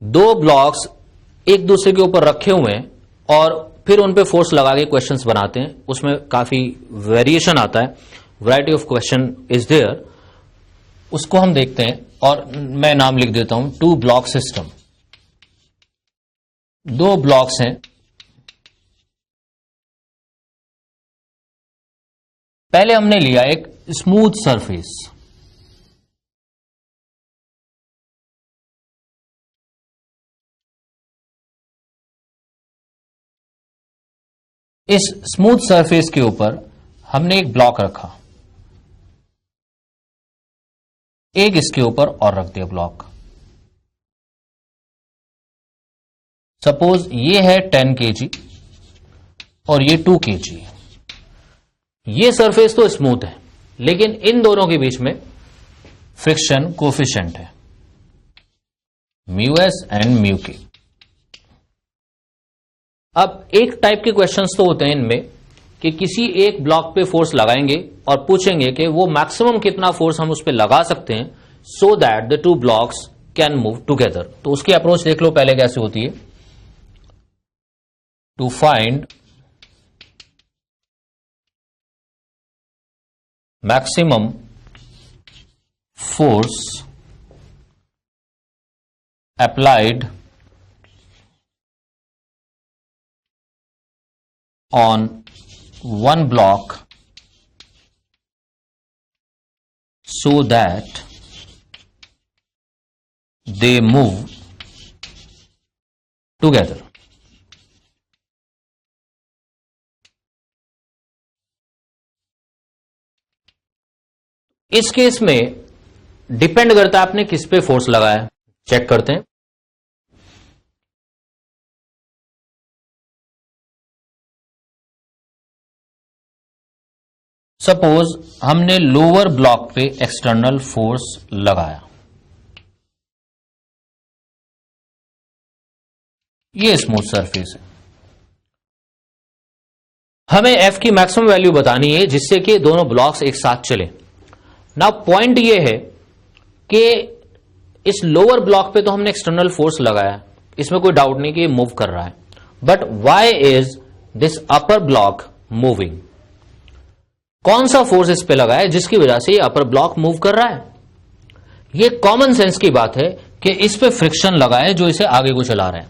दो ब्लॉक्स एक दूसरे के ऊपर रखे हुए हैं और फिर उन पे फोर्स लगा के क्वेश्चंस बनाते हैं, उसमें काफी वेरिएशन आता है, variety of question is there, उसको हम देखते हैं। और मैं नाम लिख देता हूं टू ब्लॉक सिस्टम। दो ब्लॉक्स हैं, पहले हमने लिया एक स्मूथ सरफेस, इस स्मूथ सरफेस के ऊपर हमने एक ब्लॉक रखा, एक इसके ऊपर और रख दिया ब्लॉक। सपोज ये है 10 kg और ये 2 kg। ये सरफेस तो स्मूथ है, लेकिन इन दोनों के बीच में फ्रिक्शन कोफिशिएंट है μs एंड μk। अब एक टाइप के क्वेश्चंस तो होते हैं इनमें कि किसी एक ब्लॉक पे फोर्स लगाएंगे और पूछेंगे कि वो मैक्सिमम कितना फोर्स हम उस पे लगा सकते हैं so that the two blocks can move together. तो उसकी अप्रोच देख लो पहले कैसे होती है। To find maximum force applied on one block so that they move together. इस केस में डिपेंड करता है आपने किस पे फोर्स लगाया। चेक करते हैं। सपोज हमने लोअर ब्लॉक पे एक्सटर्नल फोर्स लगाया, ये स्मूथ सरफेस है। हमें एफ की मैक्सिमम वैल्यू बतानी है जिससे कि दोनों ब्लॉक्स एक साथ चले। नाउ पॉइंट ये है कि इस लोअर ब्लॉक पे तो हमने एक्सटर्नल फोर्स लगाया, इसमें कोई डाउट नहीं कि ये मूव कर रहा है, but why is this upper block moving? कौन सा फोर्स इस पे लगा है जिसकी वजह से ये अपर ब्लॉक मूव कर रहा है? ये कॉमन सेंस की बात है कि इस पे फ्रिक्शन लगा है जो इसे आगे को चला रहा है।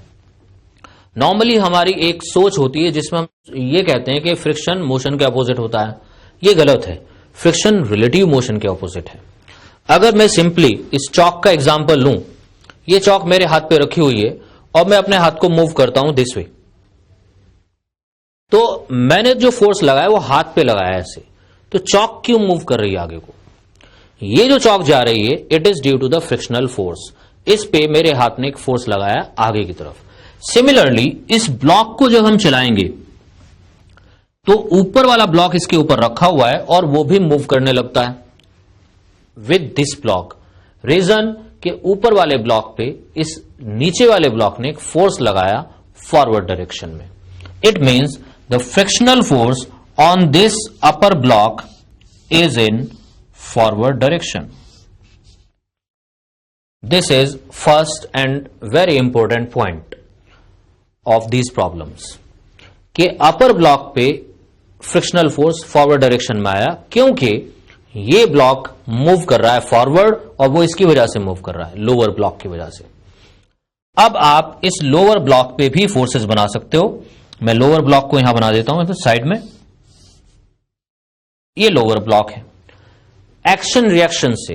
नॉर्मली हमारी एक सोच होती है जिसमें हम ये कहते हैं कि फ्रिक्शन मोशन के अपोजिट होता है। ये गलत है, फ्रिक्शन रिलेटिव मोशन के अपोजिट है। अगर मैं सिंपली इस चौक का एग्जांपल लूं, ये चौक मेरे हाथ पे रखी हुई है और मैं अपने हाथ को मूव करता हूं दिस वे, तो मैंने जो फोर्स लगाया वो हाथ पे लगाया ऐसे, तो चौक क्यों मूव कर रही है आगे को? ये जो चौक जा रही है it is due to the frictional force. इस पे मेरे हाथ ने एक फोर्स लगाया आगे की तरफ। सिमिलरली इस ब्लॉक को जब हम चलाएंगे तो ऊपर वाला ब्लॉक इसके ऊपर रखा हुआ है और वो भी मूव करने लगता है विद दिस ब्लॉक। रीजन कि ऊपर वाले ब्लॉक पे इस नीचे वाले ब्लॉक ने एक फोर्स लगाया फॉरवर्ड डायरेक्शन में। It means the frictional force on this upper block is in forward direction. This is first and very important point of these problems कि upper block पे frictional force forward direction में आया क्योंकि ये block move कर रहा है forward और वो इसकी वजह से मूव कर रहा है लोअर ब्लॉक की वजह से। अब आप इस लोअर ब्लॉक पे भी फोर्सेस बना सकते हो। मैं लोअर ब्लॉक को यहां बना देता हूं साइड में। ये लोअर ब्लॉक है। एक्शन रिएक्शन से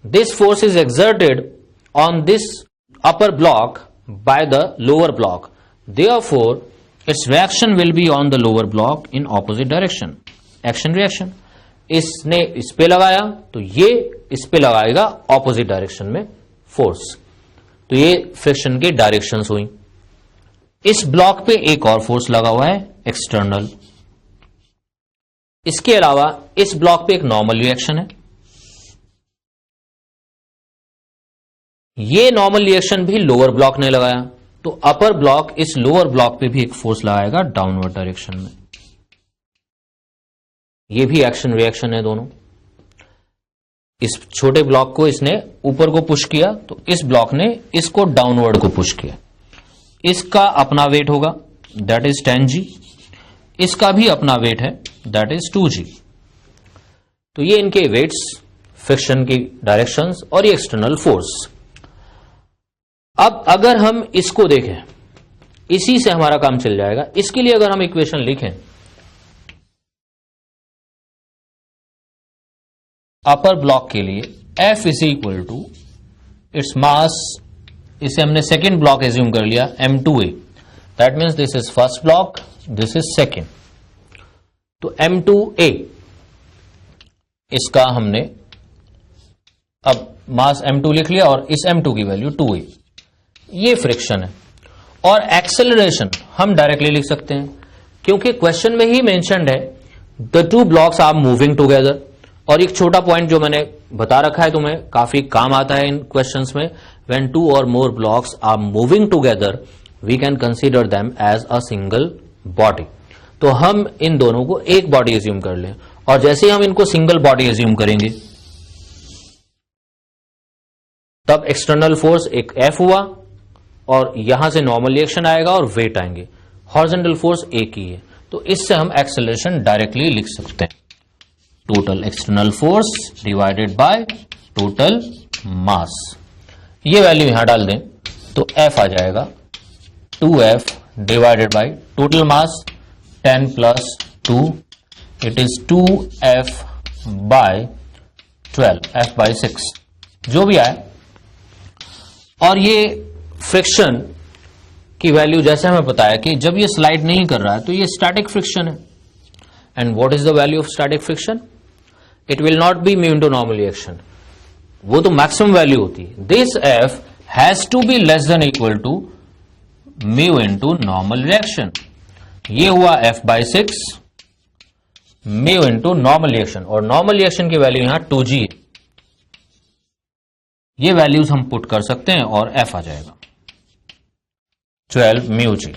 this force is exerted on this upper block by the lower block, therefore it's reaction will be on the lower block in opposite direction. Action reaction, इसने इस पे लगाया तो ये इस पे लगाएगा ऑपोजिट डायरेक्शन में फोर्स। तो ये फ्रिक्शन की डायरेक्शंस हुई। इस ब्लॉक पे एक और फोर्स लगा हुआ है एक्सटर्नल। इसके अलावा इस ब्लॉक पे एक नॉर्मल रिएक्शन है। ये नॉर्मल रिएक्शन भी लोअर ब्लॉक ने लगाया, तो अपर ब्लॉक इस लोअर ब्लॉक पे भी एक फोर्स लगाएगा डाउनवर्ड डायरेक्शन में। ये भी एक्शन रिएक्शन है दोनों। इस छोटे ब्लॉक को इसने ऊपर को पुश किया, तो इस ब्लॉक ने इसको डाउनवर्ड को पुश किया। इसका अपना वेट होगा, दैट इज 10G। इसका भी अपना वेट है, दैट इज 2G। तो ये इनके वेट्स, फ्रिक्शन की डायरेक्शंस और ये एक्सटर्नल फोर्स। अब अगर हम इसको देखें, इसी से हमारा काम चल जाएगा। इसके लिए अगर हम इक्वेशन लिखें, अपर ब्लॉक के लिए F is equal to its mass, इसे हमने सेकेंड ब्लॉक एज्यूम कर लिया M2A, that means this is first block, this is second. तो M2A इसका हमने अब मास M2 लिख लिया और इस M2 की वैल्यू 2A। ये फ्रिक्शन है। और एक्सेलरेशन हम डायरेक्टली लिख सकते हैं, क्योंकि क्वेश्चन में ही मेंशन्ड है the two blocks are moving together. और एक छोटा पॉइंट जो मैंने बता रखा है तुम्हें, काफी काम आता है इन क्वेश्चंस में, when two or more blocks are moving together we can consider them as a single body. तो हम इन दोनों को एक बॉडी एज्यूम कर लें, और जैसे ही हम इनको सिंगल बॉडी एज्यूम करेंगे तब एक्सटर्नल फोर्स एक F हुआ, और यहां से नॉर्मल रिएक्शन आएगा और वेट आएंगे। हॉरिजॉन्टल फोर्स एक ही है, तो इससे हम एक्सेलरेशन डायरेक्टली लिख सकते हैं, total external force divided by total मास। ये वैल्यू यहां डाल दें तो F आ जाएगा 2F divided by total mass 10 plus 2, it is 2F by 12, F by 6, जो भी आए। और ये फ्रिक्शन की वैल्यू जैसे हमें पता है कि जब ये स्लाइड नहीं कर रहा है तो ये स्टैटिक फ्रिक्शन है। And what is the value of static friction? It will not be mu into normal reaction, वो तो मैक्सिमम वैल्यू होती है। This F has to be less than equal to mu into normal reaction. ये हुआ F by 6 mu into normal reaction, और normal reaction की value यहां 2G है। ये वैल्यूज हम पुट कर सकते हैं और F आ जाएगा 12 म्यू G।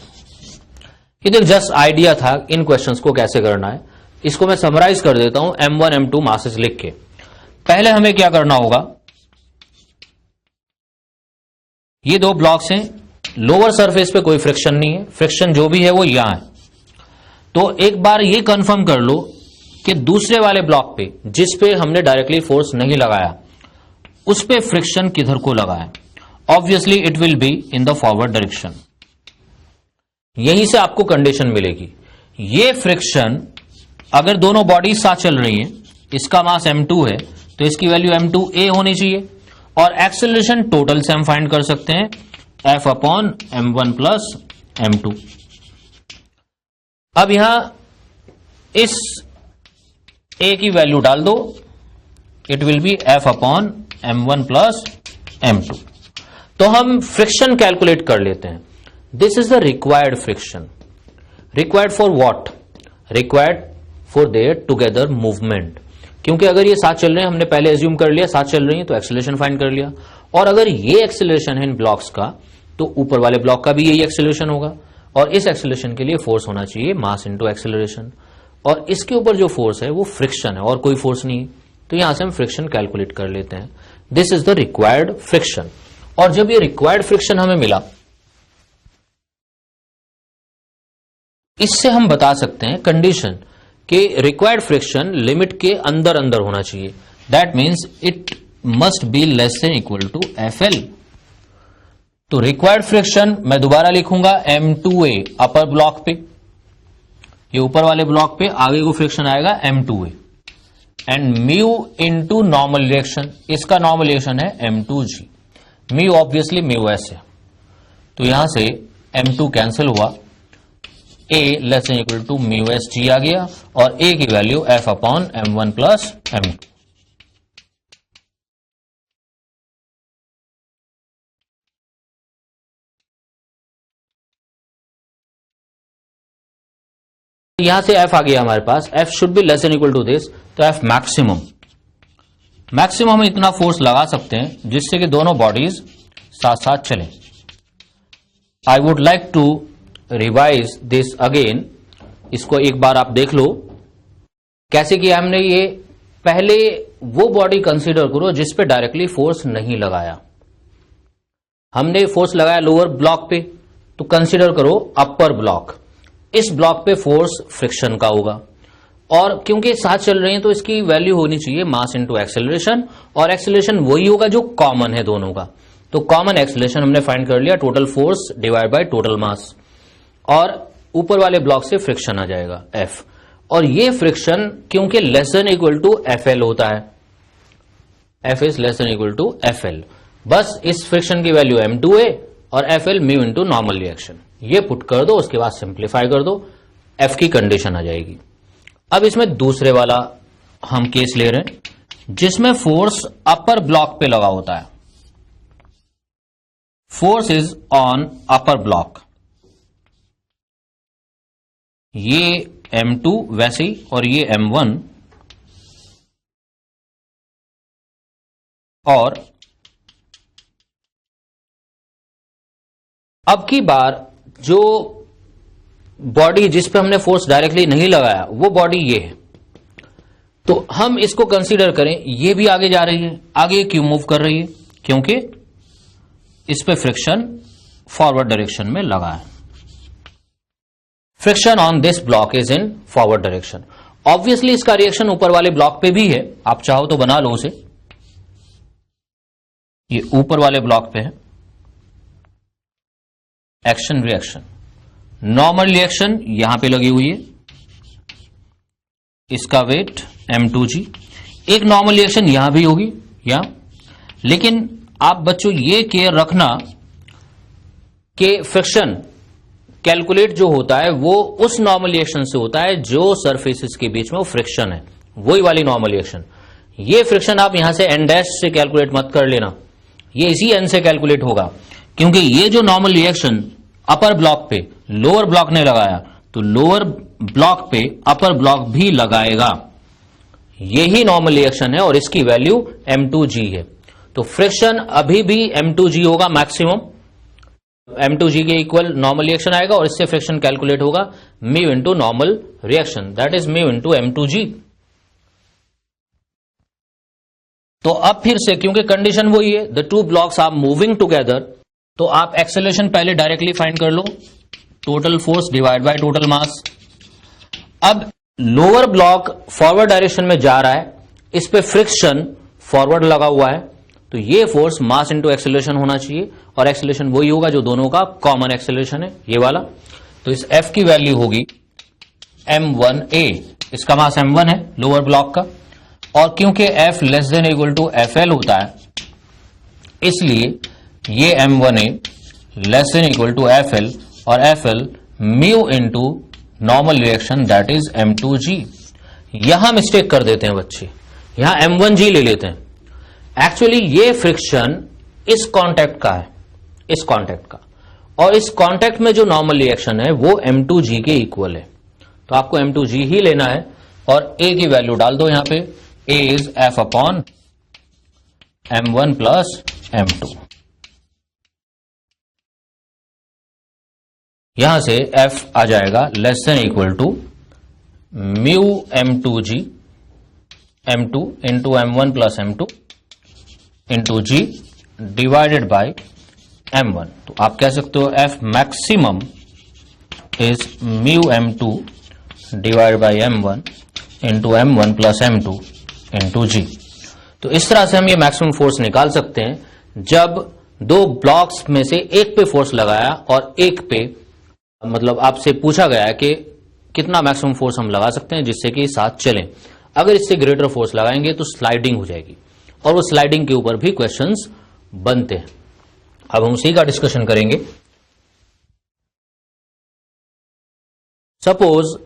इधर जस्ट आइडिया था इन क्वेश्चंस को कैसे करना है। इसको मैं समराइज कर देता हूं M1 M2 मासेस लिख के। पहले हमें क्या करना होगा, ये दो ब्लॉक्स हैं, लोअर सरफेस पे कोई फ्रिक्शन नहीं है, फ्रिक्शन जो भी है वो यहां है। तो एक बार ये कंफर्म कर लो कि दूसरे वाले ब्लॉक पे जिस पे हमने डायरेक्टली फोर्स नहीं लगाया उस पे फ्रिक्शन किधर को लगा है। Obviously it will be in the forward direction. यहीं से आपको कंडीशन मिलेगी। ये फ्रिक्शन अगर दोनों बॉडी साथ चल रही हैं, इसका मास M2 है तो इसकी वैल्यू M2A होनी चाहिए, और एक्सेलरेशन टोटल से हम फाइंड कर सकते हैं F upon M1 plus M2। अब यहां इस A की वैल्यू डाल दो, it will be F upon M1 plus M2। तो हम फ्रिक्शन कैलकुलेट कर लेते हैं। This is the required friction. Required for what? Required for their together movement. क्योंकि अगर ये साथ चल रहे हैं, हमने पहले एज्यूम कर लिया साथ चल रही हैं, तो एक्सेलरेशन फाइंड कर लिया। और अगर ये एक्सेलरेशन है इन ब्लॉक्स का, तो ऊपर वाले ब्लॉक का भी यही एक्सेलरेशन होगा, और इस एक्सेलरेशन के लिए फोर्स होना चाहिए मास इनटू एक्सेलरेशन। और इसके ऊपर जो फोर्स है वो फ्रिक्शन है और कोई फोर्स नहीं है, तो यहां से हम फ्रिक्शन कैलकुलेट कर लेते हैं। This is the required friction. और जब ये रिक्वायर्ड फ्रिक्शन हमें मिला, इससे हम बता सकते हैं कंडीशन कि रिक्वायर्ड फ्रिक्शन लिमिट के अंदर अंदर होना चाहिए। That means it must be less than equal to FL। तो रिक्वायर्ड फ्रिक्शन मैं दोबारा लिखूंगा M2A अपर ब्लॉक पे, ये ऊपर वाले ब्लॉक पे आगे को फ्रिक्शन आएगा M2A, and mu into normal reaction, इसका नॉर्मल रिएक्शन है M2G। Mu obviously mu S है, तो यहां से M2 कैंसिल हुआ, A less than equal to mu S G आ गया, और A की value F upon M1 plus M2। यहां से F आ गया हमारे पास, F should be less than equal to this, तो F मैक्सिमम। मैक्सिमम हम इतना फोर्स लगा सकते हैं जिससे कि दोनों बॉडीज साथ साथ चलें। I would like to revise this again. इसको एक बार आप देख लो कैसे किया हमने ये। पहले वो बॉडी कंसीडर करो जिस पे डायरेक्टली फोर्स नहीं लगाया। हमने फोर्स लगाया लोअर ब्लॉक पे, तो कंसीडर करो अपर ब्लॉक। इस ब्लॉक पे फोर्स फ्रिक्शन का होगा, और क्योंकि साथ चल रहे हैं तो इसकी वैल्यू होनी चाहिए मास इनटू एक्सेलरेशन, और एक्सेलरेशन वही होगा जो कॉमन है दोनों का। तो कॉमन एक्सेलरेशन हमने फाइंड कर लिया, total force divide by total मास, और ऊपर वाले ब्लॉक से फ्रिक्शन आ जाएगा F। और ये फ्रिक्शन क्योंकि less than equal to FL होता है, F is less than equal to FL, बस इस फ्रिक्शन की वैल्यू M2 है और FL mu into normal reaction, ये पुट कर दो, उसके बाद सिंप्लीफाई कर दो, F की कंडीशन आ जाएगी। अब इसमें दूसरे वाला हम केस ले रहे हैं जिसमें फोर्स अपर ब्लॉक पे लगा होता है। Force is on upper block, ये M2 वैसे ही और ये M1, और अब की बार जो बॉडी जिस पे हमने फोर्स डायरेक्टली नहीं लगाया वो बॉडी ये है, तो हम इसको कंसीडर करें, ये भी आगे जा रही है। आगे क्यों मूव कर रही है? क्योंकि इस पे फ्रिक्शन फॉरवर्ड डायरेक्शन में लगा है। Friction on this block is in forward direction. Obviously इसका रिएक्शन ऊपर वाले ब्लॉक पे भी है, आप चाहो तो बना लो उसे, ये ऊपर वाले ब्लॉक पे है। एक्शन रिएक्शन, नॉर्मल रिएक्शन यहां पे लगी हुई है, इसका वेट M2G, एक नॉर्मल रिएक्शन यहां भी होगी यहां। लेकिन आप बच्चों ये केयर रखना कि फ्रिक्शन कैलकुलेट जो होता है वो उस नॉर्मल रिएक्शन से होता है जो सरफेसेस के बीच में वो फ्रिक्शन है, वही वाली नॉर्मल रिएक्शन। ये फ्रिक्शन आप यहां से एन डैश से कैलकुलेट मत कर लेना, ये इसी एन से कैलकुलेट होगा, क्योंकि ये जो नॉर्मल रिएक्शन अपर ब्लॉक पे लोअर ब्लॉक ने लगाया तो लोअर ब्लॉक पे अपर ब्लॉक भी लगाएगा, यही नॉर्मल रिएक्शन है और इसकी वैल्यू M2G है। तो फ्रिक्शन अभी भी M2G होगा मैक्सिमम, M2G के इक्वल नॉर्मल रिएक्शन आएगा और इससे फ्रिक्शन कैलकुलेट होगा mu into normal reaction, that is mu into M2G। तो अब फिर से क्योंकि कंडीशन वही है, the two blocks are moving together, तो आप एक्सेलरेशन पहले डायरेक्टली फाइंड कर लो, total force divide by total mass. अब लोअर ब्लॉक फॉरवर्ड डायरेक्शन में जा रहा है, इस पे फ्रिक्शन फॉरवर्ड लगा हुआ है, तो ये फोर्स मास इंटू एक्सेलरेशन होना चाहिए, और एक्सेलरेशन वही होगा जो दोनों का कॉमन एक्सेलरेशन है, ये वाला। तो इस F की वैल्यू होगी M1A, इसका मास M1 है लोअर ब्लॉक का, और क्योंकि F less than equal to FL होता है, इसलिए ये M1A less than equal to FL, और FL mu into normal reaction that is M2G। यहां मिस्टेक कर देते हैं बच्चे, यहां M1G ले लेते हैं। एक्चुअली ये फ्रिक्शन इस कांटेक्ट का है, इस कांटेक्ट का, और इस कांटेक्ट में जो नॉर्मल रिएक्शन है वो M2G के इक्वल है, तो आपको M2G ही लेना है और A की वैल्यू डाल दो यहां पे, A is F upon M1 plus M2। यहां से F आ जाएगा less than equal to mu M2G, M2 into M1 plus M2 into G divided by M1। तो आप कह सकते हो F maximum is mu M2 divide by M1 into M1 plus M2 into G। तो इस तरह से हम ये मैक्सिमम फोर्स निकाल सकते हैं जब दो ब्लॉक्स में से एक पे फोर्स लगाया और एक पे, मतलब आपसे पूछा गया है कि कितना मैक्सिमम फोर्स हम लगा सकते हैं जिससे कि साथ चलें। अगर इससे ग्रेटर फोर्स लगाएंगे तो स्लाइडिंग हो जाएगी, और वो स्लाइडिंग के ऊपर भी क्वेश्चंस बनते हैं। अब हम उसी का डिस्कशन करेंगे। सपोज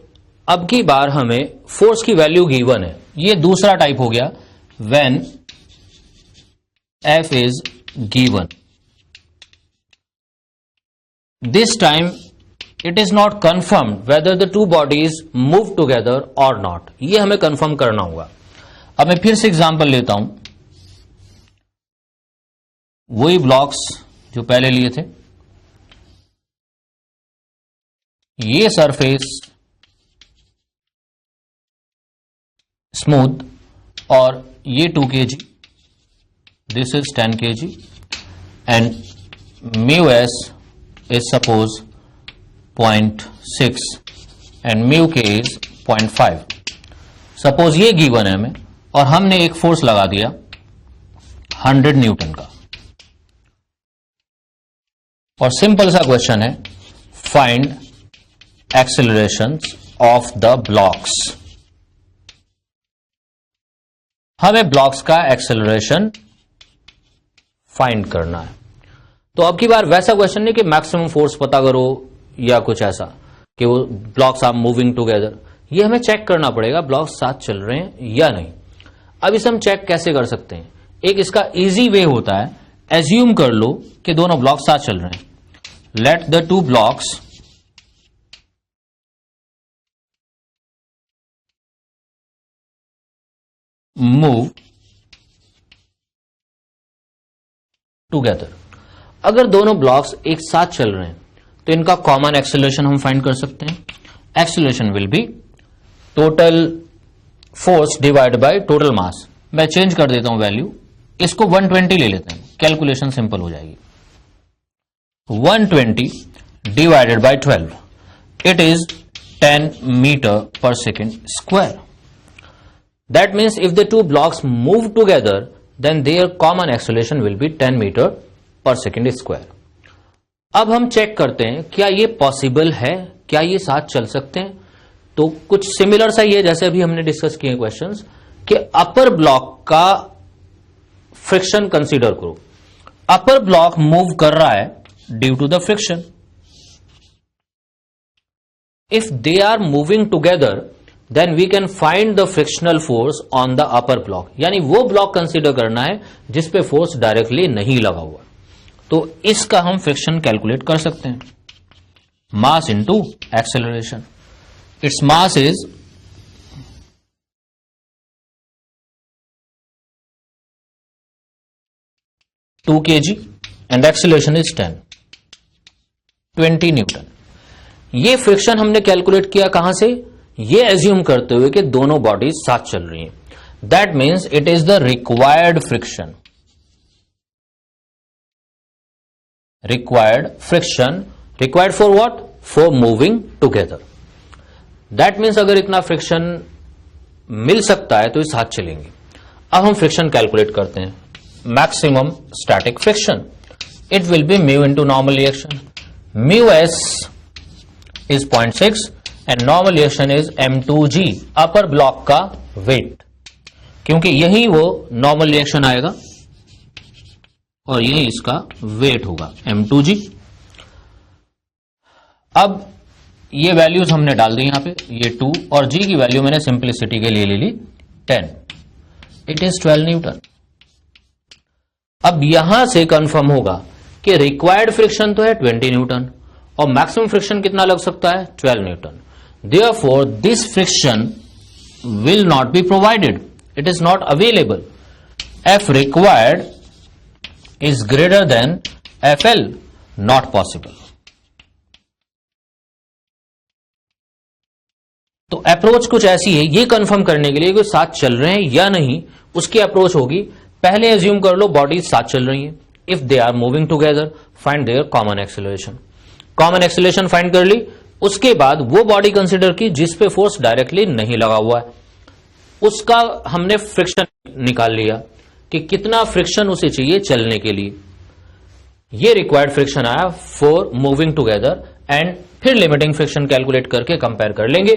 अब की बार हमें फोर्स की वैल्यू गिवन है, ये दूसरा टाइप हो गया, when F is given, this time it is not confirmed whether the two bodies move together और नॉट, ये हमें कंफर्म करना होगा। अब मैं फिर से एग्जांपल लेता हूं, वही ब्लॉक्स जो पहले लिए थे, ये सरफेस स्मूथ और ये 2 kg, this is 10 kg and mu s is suppose 0.6 and mu k is 0.5. Suppose ये गिवन है हमें और हमने एक फोर्स लगा दिया 100 न्यूटन का, और सिंपल सा क्वेश्चन है find acceleration of the blocks. हमें ब्लॉक्स का एक्सेलरेशन फाइंड करना है। तो अब की बार वैसा क्वेश्चन नहीं कि मैक्सिमम फोर्स पता करो या कुछ ऐसा कि वो ब्लॉक्स आर मूविंग टुगेदर, ये हमें चेक करना पड़ेगा ब्लॉक्स साथ चल रहे हैं या नहीं। अब इसे हम चेक कैसे कर सकते हैं? एक इसका इजी वे होता है, एज्यूम कर लो कि दोनों ब्लॉक्स साथ चल रहे हैं। Let the 2 blocks move together. अगर दोनों ब्लॉक्स एक साथ चल रहे हैं तो इनका कॉमन एक्सेलरेशन हम फाइंड कर सकते हैं। Acceleration will B total force divide by total मास। मैं चेंज कर देता हूं वैल्यू, इसको 120 ले लेते हैं, कैलकुलेशन सिंपल हो जाएगी। 120 divided by 12, it is 10 metre per second square. That means if the 2 blocks move together then their common acceleration will be 10 metre per second square. अब हम चेक करते हैं क्या ये पॉसिबल है, क्या ये साथ चल सकते हैं। तो कुछ सिमिलर सा ही है जैसे अभी हमने डिस्कस किए क्वेश्चंस कि अपर ब्लॉक का फ्रिक्शन कंसीडर करो। अपर ब्लॉक मूव कर रहा है due to the friction. If they are moving together then we can find the frictional force on the upper block, यानी वो ब्लॉक कंसीडर करना है जिस पे फोर्स डायरेक्टली नहीं लगा हुआ। तो इसका हम फ्रिक्शन कैलकुलेट कर सकते हैं, mass into acceleration. Its mass is 2 kg and acceleration is 20 Newton. ये फ्रिक्शन हमने कैलकुलेट किया कहां से? ये एज्यूम करते हुए कि दोनों बॉडीज साथ चल रही हैं। That means it is the required friction. Required friction, required for what? For moving together. That means अगर इतना फ्रिक्शन मिल सकता है तो ये साथ चलेंगे। अब हम फ्रिक्शन कैलकुलेट करते हैं। Maximum static friction, it will be mu into normal reaction. Mu S is 0.6 and normal reaction is m2g, upper block का वेट, क्योंकि यही वो नॉर्मल रिएक्शन आएगा और यही इसका वेट होगा m2g। अब ये वैल्यूज हमने डाल दी यहां पे, ये 2 और g की वैल्यू मैंने सिंप्लिसिटी के लिए ले ली 10, इट इज 12 न्यूटन। अब यहां से कंफर्म होगा कि रिक्वायर्ड फ्रिक्शन तो है 20 न्यूटन और मैक्सिमम फ्रिक्शन कितना लग सकता है? 12 Newton. Therefore this friction will not be provided, it is not available. F required is greater than FL, not possible. तो अप्रोच कुछ ऐसी है, ये कंफर्म करने के लिए कि साथ चल रहे हैं या नहीं, उसकी अप्रोच होगी पहले एज्यूम कर लो बॉडीज साथ चल रही हैं। If they are moving together find their common acceleration. Common acceleration find कर ली, उसके बाद वो बॉडी कंसीडर की जिस पे फोर्स डायरेक्टली नहीं लगा हुआ है, उसका हमने फ्रिक्शन निकाल लिया कि कितना फ्रिक्शन उसे चाहिए चलने के लिए। ये रिक्वायर्ड फ्रिक्शन आया फॉर मूविंग टुगेदर एंड फिर लिमिटिंग फ्रिक्शन कैलकुलेट करके कंपेयर कर लेंगे।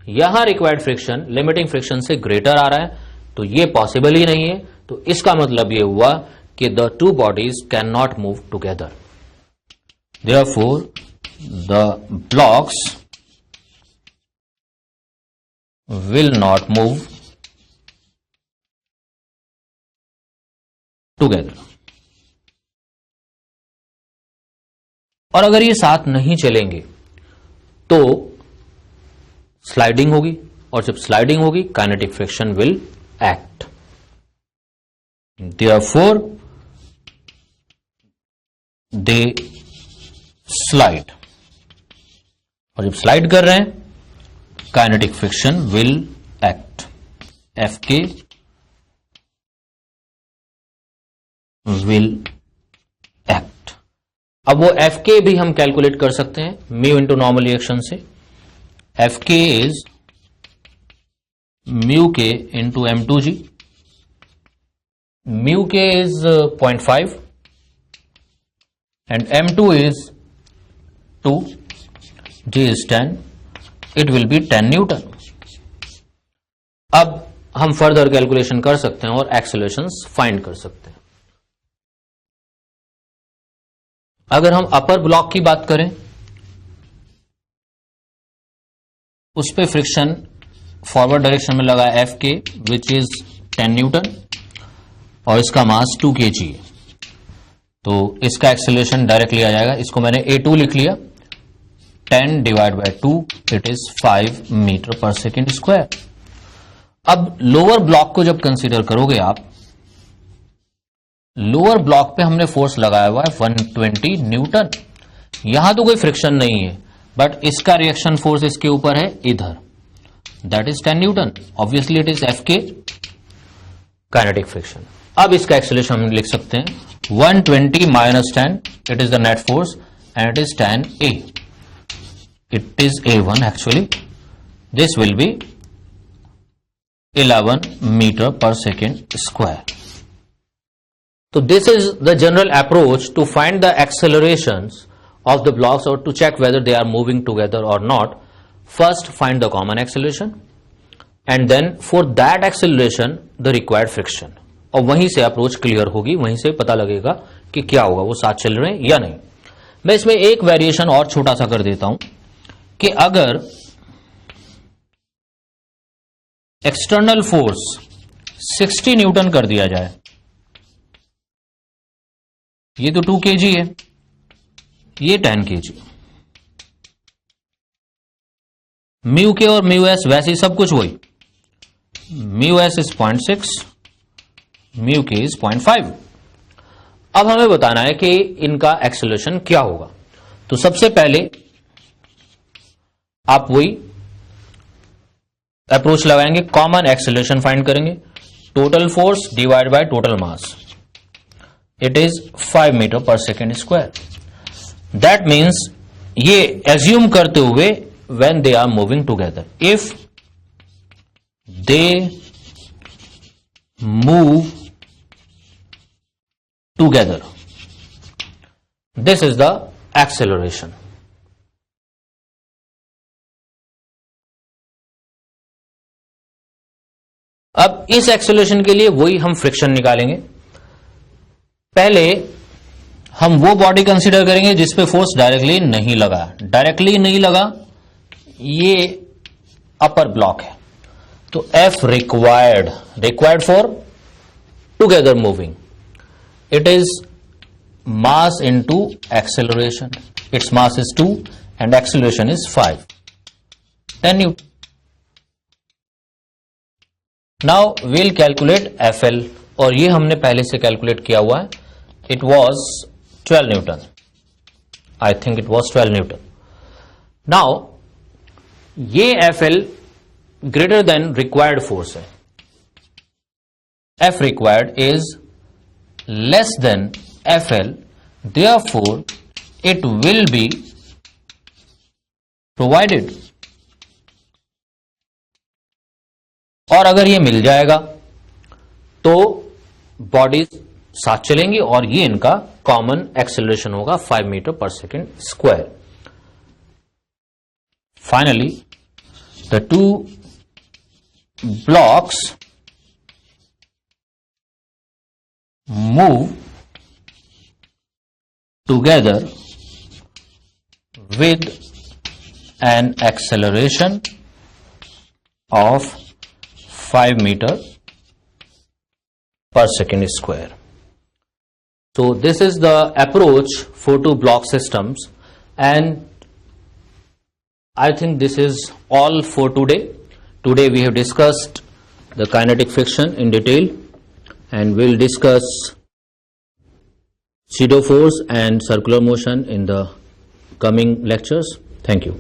यहां रिक्वायर्ड फ्रिक्शन लिमिटिंग फ्रिक्शन से ग्रेटर आ रहा है तो ये पॉसिबल ही नहीं है। तो इसका मतलब ये हुआ कि the 2 bodies can not move together. Therefore the blocks will not move together. और अगर ये साथ नहीं चलेंगे तो स्लाइडिंग होगी, और जब स्लाइडिंग होगी kinetic friction will act. Therefore they slide, और जब स्लाइड कर रहे हैं kinetic friction will act. Fk will act. अब वो Fk भी हम कैलकुलेट कर सकते हैं म्यू इंटू नॉर्मल रिएक्शन से. Fk इज म्यू के इंटू M2G. म्यू के is 0.5 and M2 is 2, G is 10. It will be 10 Newton. अब हम फर्दर कैलकुलेशन कर सकते हैं और एक्सेलरेशंस फाइंड कर सकते हैं. अगर हम अपर ब्लॉक की बात करें, उस पे फ्रिक्शन फॉरवर्ड डायरेक्शन में लगा है Fk विच इज 10 न्यूटन और इसका मास 2 kg है. तो इसका एक्सेलरेशन डायरेक्टली आ जाएगा. इसको मैंने A2 लिख लिया. 10 divide by 2 it is 5 metre per second square. अब लोअर ब्लॉक को जब कंसीडर करोगे आप, लोअर ब्लॉक पे हमने फोर्स लगाया हुआ है 120 न्यूटन. यहां तो कोई फ्रिक्शन नहीं है, बट इसका रिएक्शन फोर्स इसके ऊपर है इधर, that is 10 newton. Obviously it is Fk kinetic friction. अब इसका एक्सेलरेशन हम लिख सकते हैं 120 minus 10 it is the net force and it is 10A. It is A1 actually. This will be 11 metre per second square. So this is the general approach to find the accelerations of the blocks or to check whether they are moving together or not. First find the common acceleration and then for that acceleration the required friction. और वहीं से approach clear होगी, वहीं से पता लगेगा कि क्या होगा, वो साथ चल रहे हैं या नहीं. मैं इसमें एक वेरिएशन और छोटा सा कर देता हूं कि अगर एक्सटर्नल फोर्स 60 न्यूटन कर दिया जाए, ये तो 2 kg है, ये 10 kg. म्यू के और म्यू एस वैसे ही सब कुछ वही. म्यू एस इज 0.6, म्यू के इज 0.5. अब हमें बताना है कि इनका एक्सेलरेशन क्या होगा. तो सबसे पहले आप वही अप्रोच लगाएंगे, कॉमन एक्सेलरेशन फाइंड करेंगे. Total force divide by total mass, it is 5 metre per second square. That means ये एज्यूम करते हुए when they are moving together, if they move together, this is the acceleration. अब इस acceleration के लिए वही हम फ्रिक्शन निकालेंगे. पहले हम वो बॉडी कंसीडर करेंगे जिस पे फोर्स डायरेक्टली नहीं लगा. डायरेक्टली नहीं लगा, ये अपर ब्लॉक है. तो F required for together moving, it is mass into acceleration. Its mass is 2 and acceleration is 5, 10 Newton. Now will calculate FL, और ये हमने पहले से कैलकुलेट किया हुआ है. It was 12 Newton. I think it was 12 Newton. Now, ये FL greater than required force है. F required is less than FL. Therefore, it will be provided. और अगर ये मिल जाएगा तो बॉडीज साथ चलेंगी और ये इनका कॉमन एक्सेलरेशन होगा 5 metre per second square. Finally the two blocks move together with an acceleration of 5 meter per second square. So this is the approach for two block systems, and I think this is all for today. Today we have discussed the kinetic friction in detail, and we'll discuss pseudo force and circular motion in the coming lectures. Thank you.